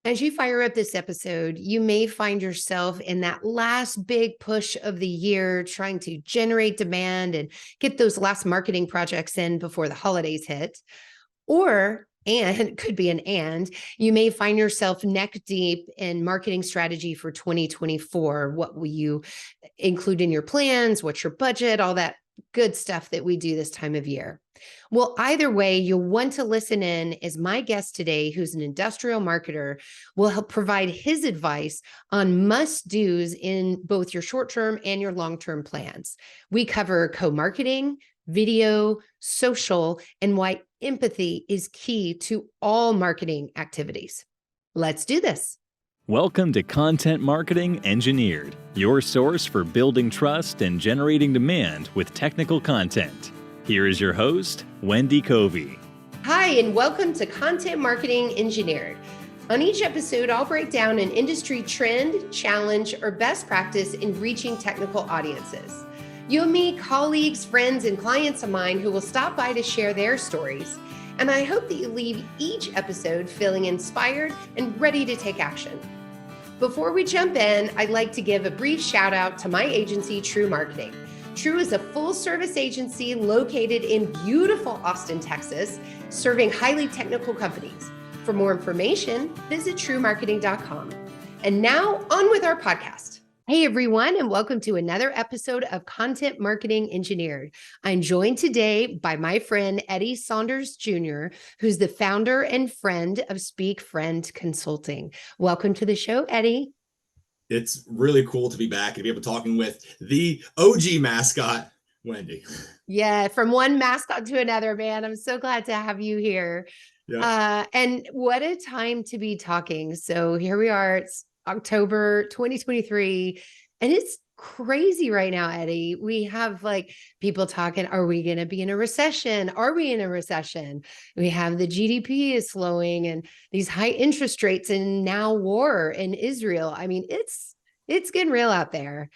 As you fire up this episode, you may find yourself in that last big push of the year, trying to generate demand and get those last marketing projects in before the holidays hit. And it could be you may find yourself neck deep in marketing strategy for 2024. What will you include in your plans? What's your budget? All that good stuff that we do this time of year. Well, either way, you'll want to listen in as my guest today, who's an industrial marketer, will help provide his advice on must-dos in both your short-term and your long-term plans. We cover co-marketing, video, social, and why empathy is key to all marketing activities. Let's do this. Welcome to Content Marketing Engineered, your source for building trust and generating demand with technical content. Here is your host, Wendy Covey. Hi, and welcome to Content Marketing Engineered. On each episode, I'll break down an industry trend, challenge, or best practice in reaching technical audiences. You'll meet colleagues, friends, and clients of mine who will stop by to share their stories. And I hope that you leave each episode feeling inspired and ready to take action. Before we jump in, I'd like to give a brief shout out to my agency, TREW Marketing. TREW is a full-service agency located in beautiful Austin, Texas, serving highly technical companies. For more information, visit TREWmarketing.com. And now, on with our podcast. Hey, everyone, and welcome to another episode of Content Marketing Engineered. I'm joined today by my friend, Eddie Saunders Jr., who's the founder and friend of Speak Friend Consulting. Welcome to the show, Eddie. It's really cool to be back and be able to talking with the OG mascot, Wendy. Yeah, from one mascot to another, man. I'm so glad to have you here. Yeah. And what a time to be talking. So here we are. It's October 2023, and it's crazy right now, Eddie. We have like people talking, are we going to be in a recession? Are we in a recession? We have the GDP is slowing and these high interest rates and now war in Israel. I mean, it's getting real out there.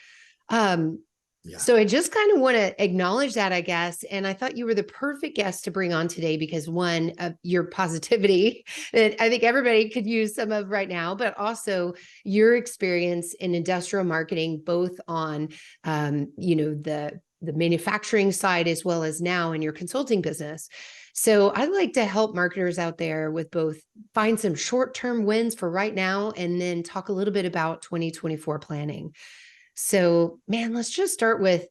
So I just kind of want to acknowledge that, I guess. And I thought you were the perfect guest to bring on today because one, your positivity that I think everybody could use some of right now, but also your experience in industrial marketing, both on, the manufacturing side, as well as now in your consulting business. So I'd like to help marketers out there with both find some short-term wins for right now, and then talk a little bit about 2024 planning. So, man, let's just start with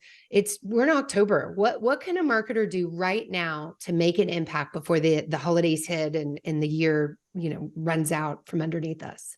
we're in October. What can a marketer do right now to make an impact before the holidays hit and the year, runs out from underneath us?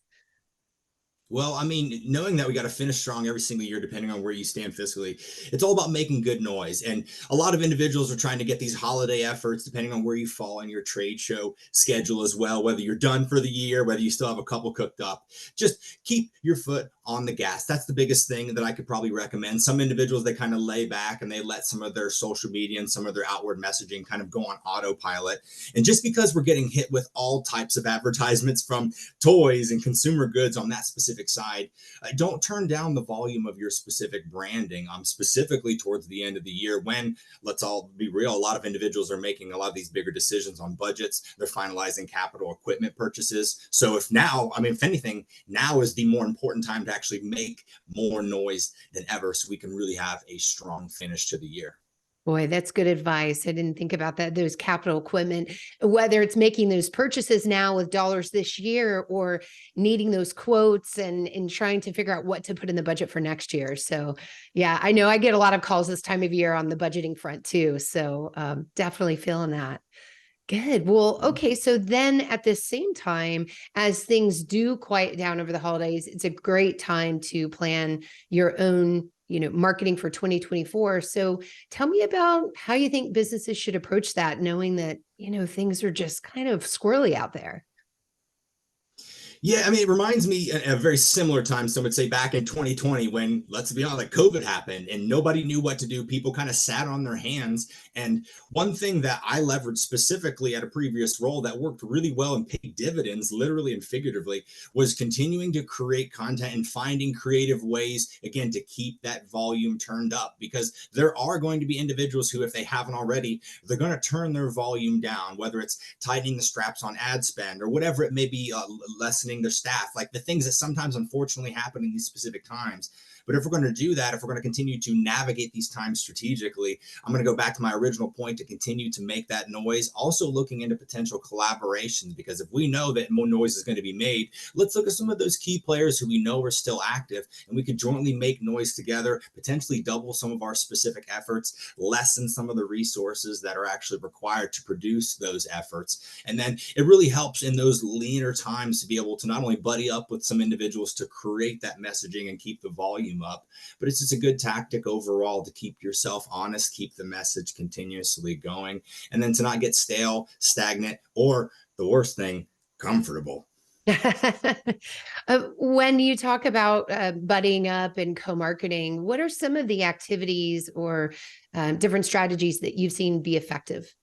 Well, I mean, knowing that we got to finish strong every single year, depending on where you stand fiscally, it's all about making good noise. And a lot of individuals are trying to get these holiday efforts, depending on where you fall in your trade show schedule as well, whether you're done for the year, whether you still have a couple cooked up. Just keep your foot on the gas. That's the biggest thing that I could probably recommend. Some individuals, they kind of lay back and they let some of their social media and some of their outward messaging kind of go on autopilot. And just because we're getting hit with all types of advertisements from toys and consumer goods on that specific side, don't turn down the volume of your specific branding, specifically towards the end of the year when, let's all be real, a lot of individuals are making a lot of these bigger decisions on budgets. They're finalizing capital equipment purchases. So if anything, now is the more important time to actually make more noise than ever so we can really have a strong finish to the year. Boy, that's good advice. I didn't think about that. Those capital equipment, whether it's making those purchases now with dollars this year or needing those quotes and trying to figure out what to put in the budget for next year. So yeah, I know I get a lot of calls this time of year on the budgeting front too. So definitely feeling that. Good. Well, okay. So then at the same time, as things do quiet down over the holidays, it's a great time to plan your own marketing for 2024. So tell me about how you think businesses should approach that, knowing that, things are just kind of squirrely out there. Yeah, I mean, it reminds me of a very similar time. Some would say back in 2020 when, let's be honest, like COVID happened and nobody knew what to do. People kind of sat on their hands. And one thing that I leveraged specifically at a previous role that worked really well and paid dividends, literally and figuratively, was continuing to create content and finding creative ways, again, to keep that volume turned up. Because there are going to be individuals who, if they haven't already, they're going to turn their volume down, whether it's tightening the straps on ad spend or whatever it may be, lessening repositioning their staff, like the things that sometimes unfortunately happen in these specific times. But if we're going to do that, if we're going to continue to navigate these times strategically, I'm going to go back to my original point to continue to make that noise. Also looking into potential collaborations, because if we know that more noise is going to be made, let's look at some of those key players who we know are still active, and we could jointly make noise together, potentially double some of our specific efforts, lessen some of the resources that are actually required to produce those efforts. And then it really helps in those leaner times to be able to not only buddy up with some individuals to create that messaging and keep the volume up, but it's just a good tactic overall to keep yourself honest, keep the message continuously going, and then to not get stale, stagnant, or the worst thing, comfortable. When you talk about buddying up and co-marketing, what are some of the activities or different strategies that you've seen be effective?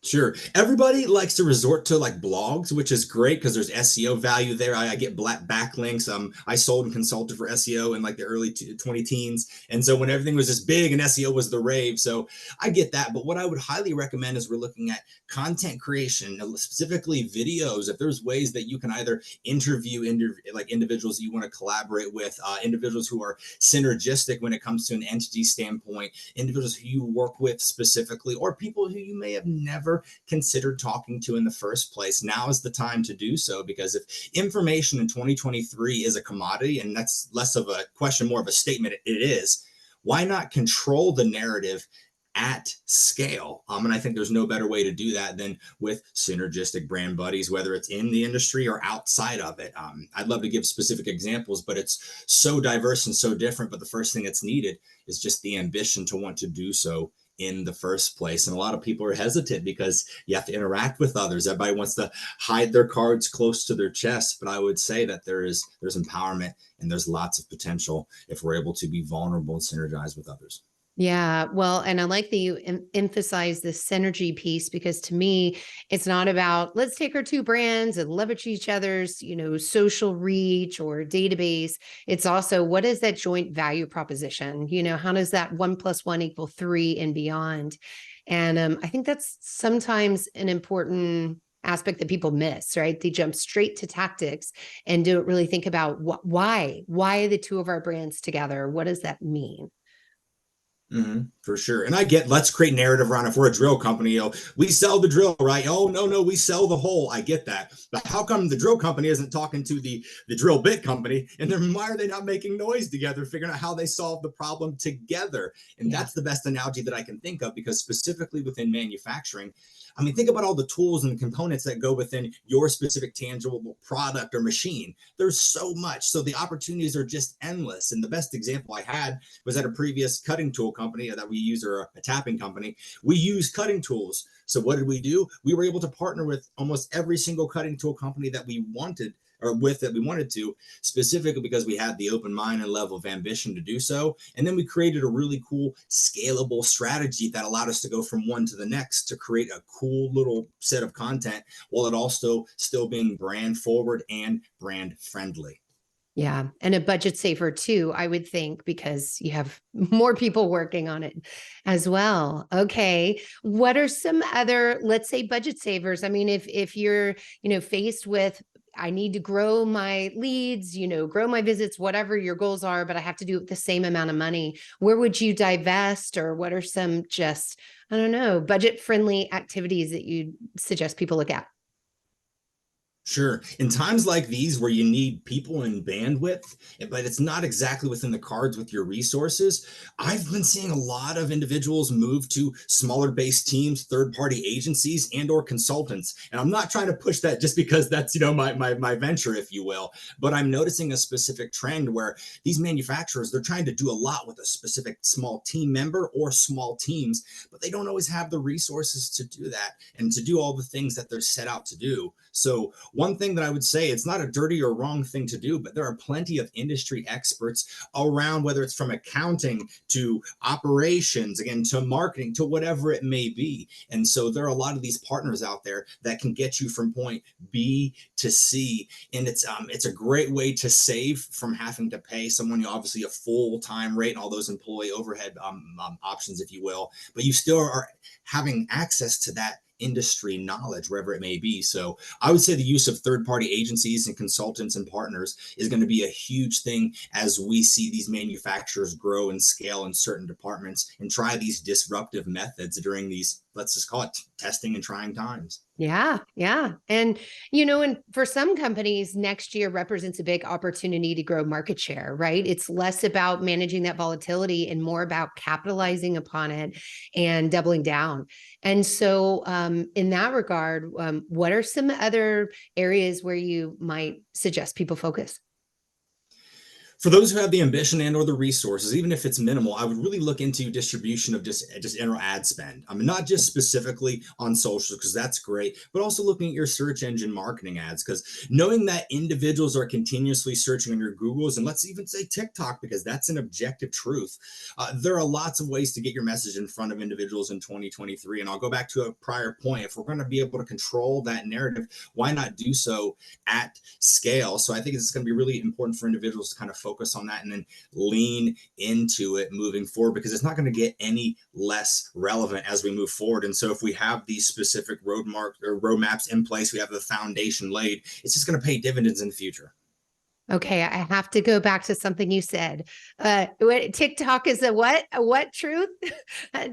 Sure. Everybody likes to resort to like blogs, which is great because there's SEO value there. I get black backlinks. I sold and consulted for SEO in like the early 20 teens. And so when everything was just big and SEO was the rave. So I get that. But what I would highly recommend is we're looking at content creation, specifically videos. If there's ways that you can either interview like individuals that you want to collaborate with, individuals who are synergistic when it comes to an entity standpoint, individuals who you work with specifically, or people who you may have never considered talking to in the first place. Now is the time to do so, because if information in 2023 is a commodity, and that's less of a question, more of a statement, it is, why not control the narrative at scale? And I think there's no better way to do that than with synergistic brand buddies, whether it's in the industry or outside of it. I'd love to give specific examples, but it's so diverse and so different. But the first thing that's needed is just the ambition to want to do so in the first place. And a lot of people are hesitant because you have to interact with others. Everybody wants to hide their cards close to their chest. But I would say that there's empowerment and there's lots of potential if we're able to be vulnerable and synergize with others. Yeah, well, and I like that you emphasize the synergy piece, because to me, it's not about let's take our two brands and leverage each other's, social reach or database. It's also, what is that joint value proposition? How does that 1+1 = 3 and beyond? And I think that's sometimes an important aspect that people miss, right? They jump straight to tactics and don't really think about why are the two of our brands together? What does that mean? For sure. And I get, let's create narrative around, if we're a drill company, we sell the drill, right? Oh, no, we sell the hole. I get that. But how come the drill company isn't talking to the drill bit company? And then why are they not making noise together, figuring out how they solve the problem together? And that's the best analogy that I can think of, because specifically within manufacturing, think about all the tools and components that go within your specific tangible product or machine. There's so much. So the opportunities are just endless. And the best example I had was at a previous cutting tool company that we use, or a tapping company. We use cutting tools. So what did we do? We were able to partner with almost every single cutting tool company that we wanted, or with that we wanted to, specifically because we had the open mind and level of ambition to do so. And then we created a really cool scalable strategy that allowed us to go from one to the next to create a cool little set of content, while it also still being brand forward and brand friendly. Yeah. And a budget saver too, I would think, because you have more people working on it as well. Okay. What are some other, let's say, budget savers? If you're, faced with, I need to grow my leads, grow my visits, whatever your goals are, but I have to do it with the same amount of money, where would you divest? Or what are some just, I don't know, budget friendly activities that you suggest people look at? Sure. In times like these where you need people and bandwidth, but it's not exactly within the cards with your resources, I've been seeing a lot of individuals move to smaller based teams, third-party agencies, and or consultants. And I'm not trying to push that just because that's, my venture, if you will, but I'm noticing a specific trend where these manufacturers, they're trying to do a lot with a specific small team member or small teams, but they don't always have the resources to do that and to do all the things that they're set out to do. So one thing that I would say, it's not a dirty or wrong thing to do, but there are plenty of industry experts around, whether it's from accounting to operations, again, to marketing, to whatever it may be. And so there are a lot of these partners out there that can get you from point B to C. And it's a great way to save from having to pay someone, obviously a full-time rate and all those employee overhead options, if you will, but you still are having access to that industry knowledge, wherever it may be. So I would say the use of third-party agencies and consultants and partners is going to be a huge thing as we see these manufacturers grow and scale in certain departments and try these disruptive methods during these, let's just call it testing and trying times. Yeah. Yeah. And, and for some companies, next year represents a big opportunity to grow market share, right? It's less about managing that volatility and more about capitalizing upon it and doubling down. And so in that regard, what are some other areas where you might suggest people focus? For those who have the ambition and or the resources, even if it's minimal, I would really look into distribution of just general ad spend. I mean, not just specifically on social, because that's great, but also looking at your search engine marketing ads, because knowing that individuals are continuously searching on your Googles, and let's even say TikTok, because that's an objective truth. There are lots of ways to get your message in front of individuals in 2023. And I'll go back to a prior point. If we're going to be able to control that narrative, why not do so at scale? So I think it's going to be really important for individuals to kind of focus on that and then lean into it moving forward, because it's not going to get any less relevant as we move forward. And so if we have these specific roadmaps in place, we have the foundation laid, it's just going to pay dividends in the future. Okay, I have to go back to something you said. TikTok is a what? A what truth?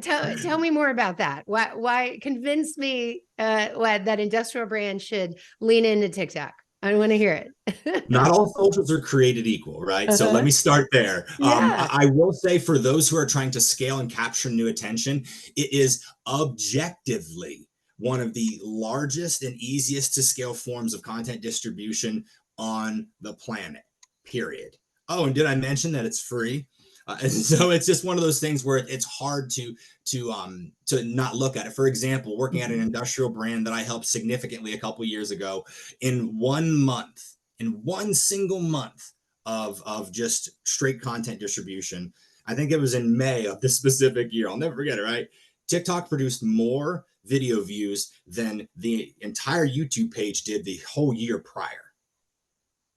Tell me more about that. Why convince me that industrial brands should lean into TikTok? I want to hear it. Not all socials are created equal, right? Uh-huh. So let me start there. Yeah. I will say, for those who are trying to scale and capture new attention, it is objectively one of the largest and easiest to scale forms of content distribution on the planet, period. Oh, and did I mention that it's free? And so it's just one of those things where it's hard to not look at it. For example, working at an industrial brand that I helped significantly a couple of years ago, in 1 month, in one single month of just straight content distribution, I think it was in May of this specific year, I'll never forget it, right? TikTok produced more video views than the entire YouTube page did the whole year prior.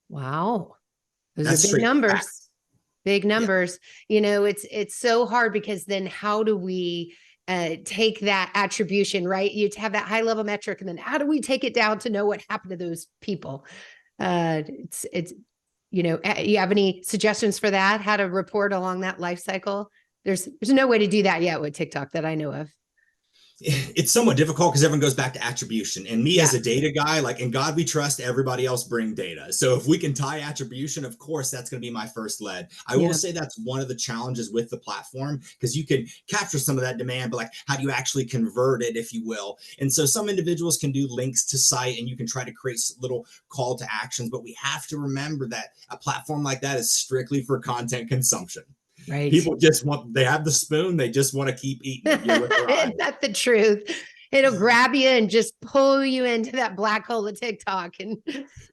Wow. Those That's are big numbers. Facts. Big numbers. Yeah. It's so hard, because then how do we take that attribution, right? You have that high level metric, and then how do we take it down to know what happened to those people? You have any suggestions for that? How to report along that life cycle? There's no way to do that yet with TikTok that I know of. It's somewhat difficult because everyone goes back to attribution, and me as a data guy, like, in God we trust, everybody else bring data. So if we can tie attribution, of course, that's going to be my first lead. I will say that's one of the challenges with the platform, because you can capture some of that demand, but like, how do you actually convert it, if you will? And so some individuals can do links to site, and you can try to create little call to actions, but we have to remember that a platform like that is strictly for content consumption. Right. People they have the spoon, they just want to keep eating it. Isn't that the truth? It'll grab you and just pull you into that black hole of TikTok, and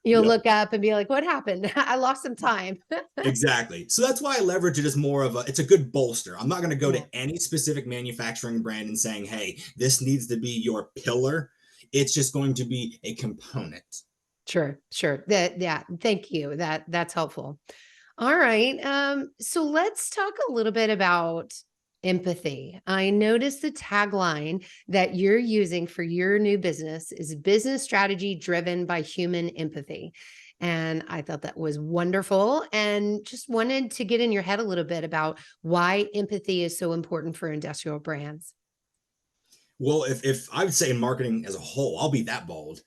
you'll look up and be like, what happened? I lost some time. Exactly. So that's why I leverage it as more of it's a good bolster. I'm not going to go to any specific manufacturing brand and saying, hey, this needs to be your pillar. It's just going to be a component. Sure. Thank you. That's helpful. All right. So let's talk a little bit about empathy. I noticed the tagline that you're using for your new business is business strategy driven by human empathy. And I thought that was wonderful, and just wanted to get in your head a little bit about why empathy is so important for industrial brands. Well, if I would say in marketing as a whole, I'll be that bold.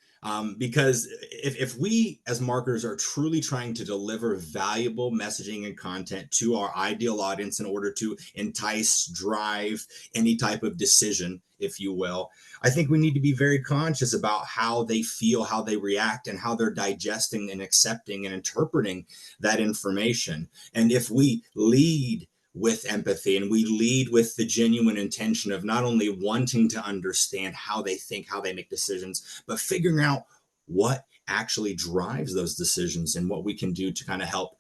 Because if we as marketers are truly trying to deliver valuable messaging and content to our ideal audience in order to entice, drive any type of decision, if you will, I think we need to be very conscious about how they feel, how they react, and how they're digesting and accepting and interpreting that information. And if we lead with empathy, and we lead with the genuine intention of not only wanting to understand how they think, how they make decisions, but figuring out what actually drives those decisions and what we can do to kind of help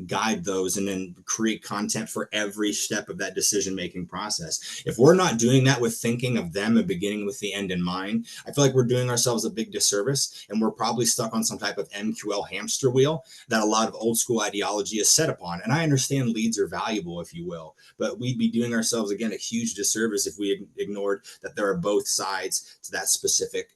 guide those, and then create content for every step of that decision-making process. If we're not doing that with thinking of them and beginning with the end in mind, I feel like we're doing ourselves a big disservice, and we're probably stuck on some type of MQL hamster wheel that a lot of old school ideology is set upon. And I understand leads are valuable, if you will, but we'd be doing ourselves, again, a huge disservice if we ignored that there are both sides to that specific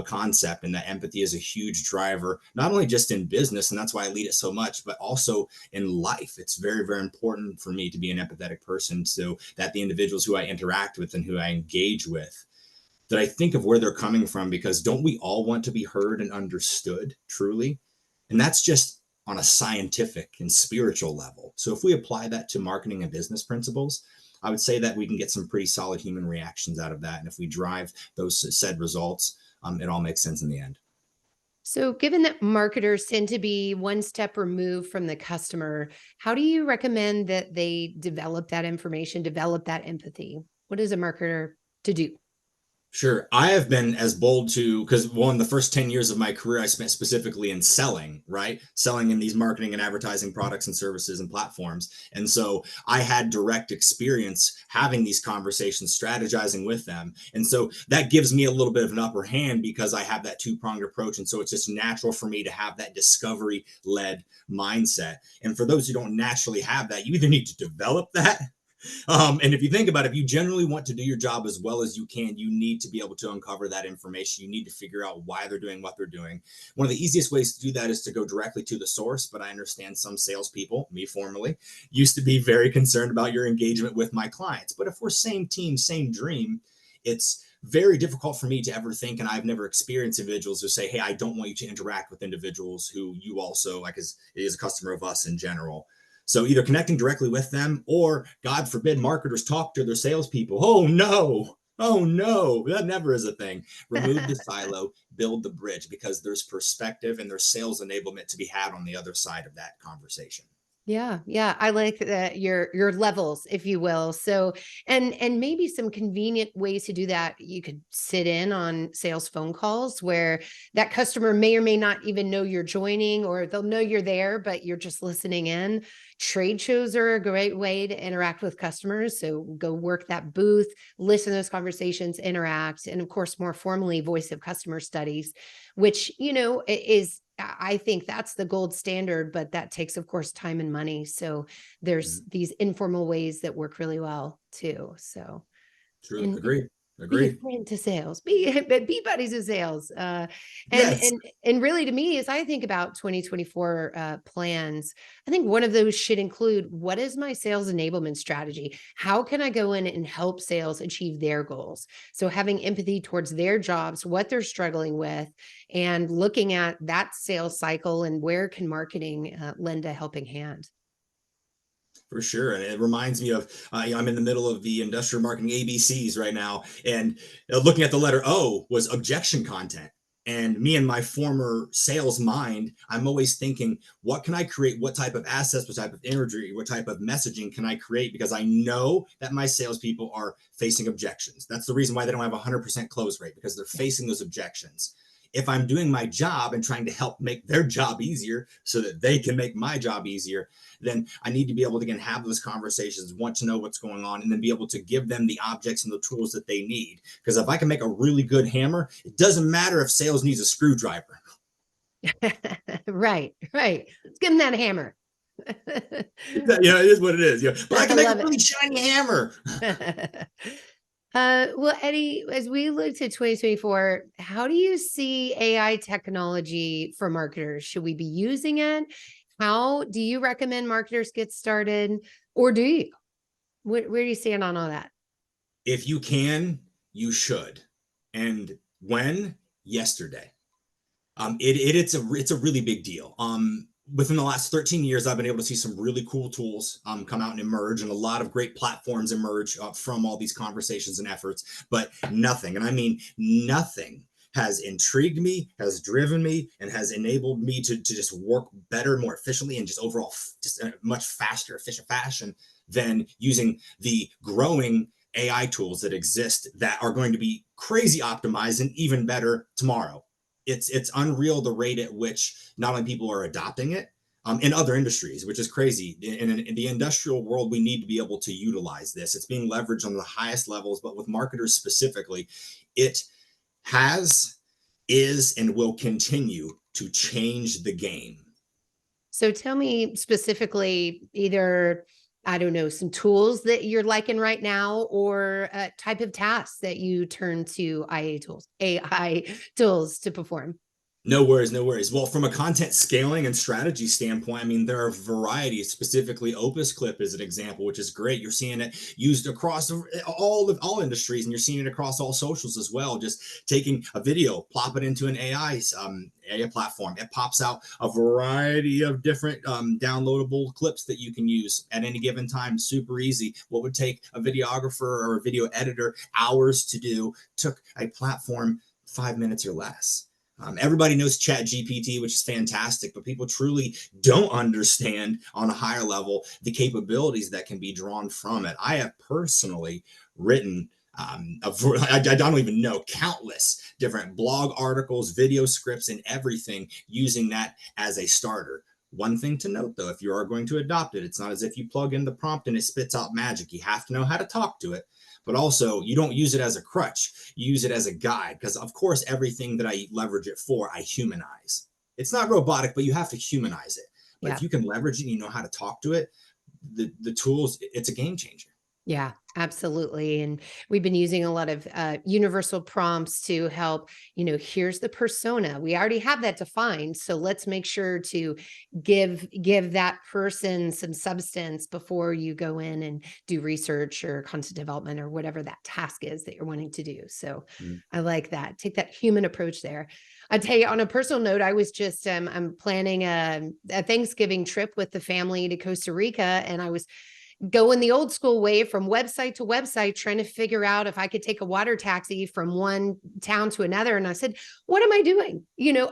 concept, and that empathy is a huge driver, not only just in business, and that's why I lead it so much, but also in life. It's very, very important for me to be an empathetic person, so that the individuals who I interact with and who I engage with, that I think of where they're coming from, because don't we all want to be heard and understood truly? And that's just on a scientific and spiritual level. So if we apply that to marketing and business principles, I would say that we can get some pretty solid human reactions out of that. And if we drive those said results, it all makes sense in the end. So given that marketers tend to be one step removed from the customer, how do you recommend that they develop that information, develop that empathy? What is a marketer to do? Sure. I have been as bold to, because the first 10 years of my career, I spent specifically in selling, right? Selling in these marketing and advertising products and services and platforms. And so I had direct experience having these conversations, strategizing with them. And so that gives me a little bit of an upper hand, because I have that two-pronged approach. And so it's just natural for me to have that discovery-led mindset. And for those who don't naturally have that, you either need to develop that, and if you think about it, if you generally want to do your job as well as you can, you need to be able to uncover that information. You need to figure out why they're doing what they're doing. One of the easiest ways to do that is to go directly to the source. But I understand some salespeople, me formerly, used to be very concerned about your engagement with my clients. But if we're same team, same dream, it's very difficult for me to ever think, and I've never experienced individuals who say, hey, I don't want you to interact with individuals who you also like is a customer of us in general. So either connecting directly with them, or God forbid, marketers talk to their salespeople. Oh no, that never is a thing. Remove the silo, build the bridge, because there's perspective and there's sales enablement to be had on the other side of that conversation. Yeah. Yeah. I like that your levels, if you will. So, and maybe some convenient ways to do that. You could sit in on sales phone calls where that customer may or may not even know you're joining, or they'll know you're there, but you're just listening in. Trade shows are a great way to interact with customers. So go work that booth, listen to those conversations, interact. And of course, more formally, voice of customer studies, which, I think that's the gold standard, but that takes, of course, time and money. So there's these informal ways that work really well too. So, True. and Agree. be a friend to sales, be buddies with sales. Yes. And really, to me, as I think about 2024 plans, I think one of those should include, what is my sales enablement strategy? How can I go in and help sales achieve their goals? So having empathy towards their jobs, what they're struggling with, and looking at that sales cycle, and where can marketing lend a helping hand? For sure. And it reminds me of, I'm in the middle of the industrial marketing ABCs right now. And looking at the letter O was objection content. And me and my former sales mind, I'm always thinking, what can I create? What type of assets, what type of imagery, what type of messaging can I create? Because I know that my salespeople are facing objections. That's the reason why they don't have a 100% close rate, because they're facing those objections. If I'm doing my job and trying to help make their job easier so that they can make my job easier, then I need to be able to, again, have those conversations, want to know what's going on, and then be able to give them the objects and the tools that they need. Because if I can make a really good hammer, it doesn't matter if sales needs a screwdriver. Right. Let's give them that hammer. It is what it is. But I can make a really shiny hammer. Well, Eddie, as we look to 2024, how do you see AI technology for marketers? Should we be using it? How do you recommend marketers get started? Or do you? Where do you stand on all that? If you can, you should. And when? Yesterday. It's a really big deal. Within the last 13 years, I've been able to see some really cool tools come out and emerge, and a lot of great platforms emerge from all these conversations and efforts, but nothing, and I mean nothing, has intrigued me, has driven me, and has enabled me to just work better, more efficiently, and just overall just a much faster, efficient fashion than using the growing AI tools that exist that are going to be crazy optimized and even better tomorrow. It's unreal the rate at which not only people are adopting it, in other industries, which is crazy. In the industrial world, we need to be able to utilize this. It's being leveraged on the highest levels, but with marketers specifically, it has, is, and will continue to change the game. So tell me specifically, either, I don't know, some tools that you're liking right now, or a type of tasks that you turn to AI tools to perform. No worries, no worries. Well, from a content scaling and strategy standpoint, I mean, there are varieties. Specifically, Opus Clip is an example, which is great. You're seeing it used across all industries, and you're seeing it across all socials as well. Just taking a video, plop it into an AI platform. It pops out a variety of different downloadable clips that you can use at any given time. Super easy. What would take a videographer or a video editor hours to do took a platform 5 minutes or less. Everybody knows Chat GPT, which is fantastic, but people truly don't understand on a higher level the capabilities that can be drawn from it. I have personally written, I don't even know, countless different blog articles, video scripts, and everything using that as a starter. One thing to note, though, if you are going to adopt it, it's not as if you plug in the prompt and it spits out magic. You have to know how to talk to it. But also, you don't use it as a crutch. You use it as a guide, because, of course, everything that I leverage it for, I humanize. It's not robotic, but you have to humanize it. But if you can leverage it and you know how to talk to it, the tools, it's a game changer. Yeah, absolutely. And we've been using a lot of universal prompts to help, here's the persona. We already have that defined. So let's make sure to give that person some substance before you go in and do research or content development or whatever that task is that you're wanting to do. So I like that. Take that human approach there. I tell you, on a personal note, I was just, I'm planning a Thanksgiving trip with the family to Costa Rica, and I was going the old school way from website to website, trying to figure out if I could take a water taxi from one town to another. And I said, what am I doing?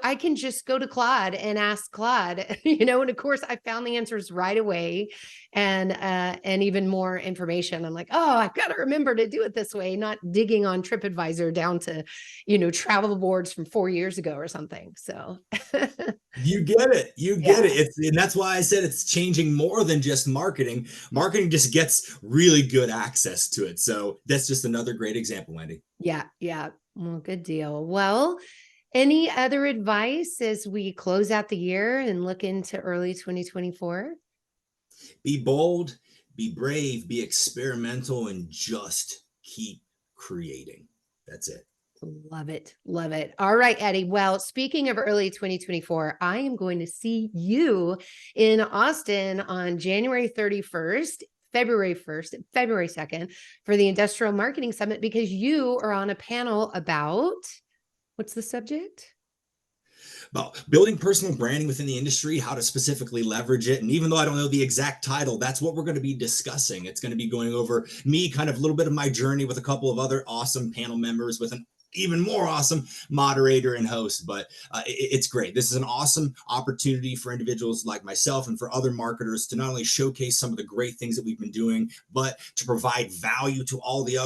I can just go to Claude and ask Claude, and of course I found the answers right away, and even more information. I'm like, oh, I've got to remember to do it this way, not digging on TripAdvisor down to, travel boards from 4 years ago or something. So you get it. And that's why I said it's changing more than just marketing. Marketing just gets really good access to it. So that's just another great example, Wendy. Yeah. Well, good deal. Well, any other advice as we close out the year and look into early 2024? Be bold, be brave, be experimental, and just keep creating. That's it. Love it. Love it. All right, Eddie. Well, speaking of early 2024, I am going to see you in Austin on January 31st, February 1st, and February 2nd for the Industrial Marketing Summit, because you are on a panel about, what's the subject? About building personal branding within the industry, how to specifically leverage it. And even though I don't know the exact title, that's what we're going to be discussing. It's going to be going over me, kind of a little bit of my journey with a couple of other awesome panel members, with an even more awesome moderator and host. But it's great. This is an awesome opportunity for individuals like myself and for other marketers to not only showcase some of the great things that we've been doing, but to provide value to all the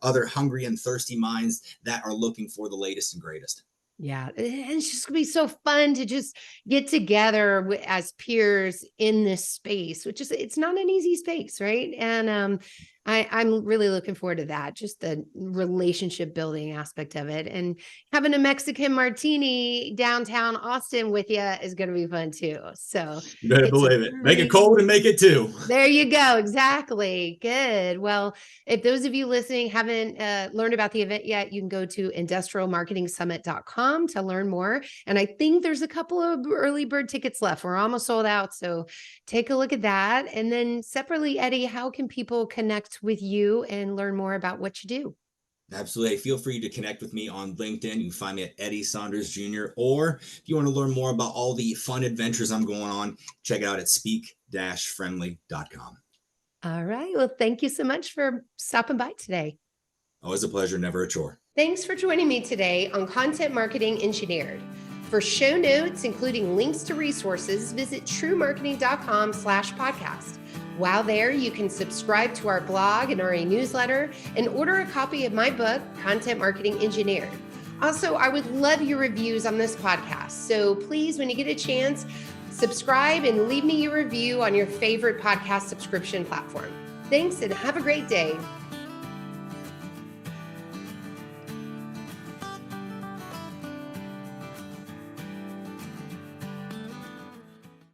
other hungry and thirsty minds that are looking for the latest and greatest. Yeah, it's just gonna be so fun to just get together as peers in this space, which is, it's not an easy space, right? And I'm really looking forward to that, just the relationship building aspect of it. And having a Mexican martini downtown Austin with you is going to be fun too. So you better believe it. Make it cold and make it too. There you go. Exactly. Good. Well, if those of you listening haven't learned about the event yet, you can go to industrialmarketingsummit.com to learn more. And I think there's a couple of early bird tickets left. We're almost sold out. So take a look at that. And then separately, Eddie, how can people connect with you and learn more about what you do? Absolutely. Feel free to connect with me on LinkedIn. You can find me at Eddie Saunders Jr. Or if you want to learn more about all the fun adventures I'm going on, check it out at speak-friendly.com. All right. Well, thank you so much for stopping by today. Always a pleasure, never a chore. Thanks for joining me today on Content Marketing Engineered. For show notes, including links to resources, visit truemarketing.com/podcast. While there, you can subscribe to our blog and our newsletter and order a copy of my book, Content Marketing Engineered. Also, I would love your reviews on this podcast. So please, when you get a chance, Subscribe and leave me your review on your favorite podcast subscription platform. Thanks and have a great day.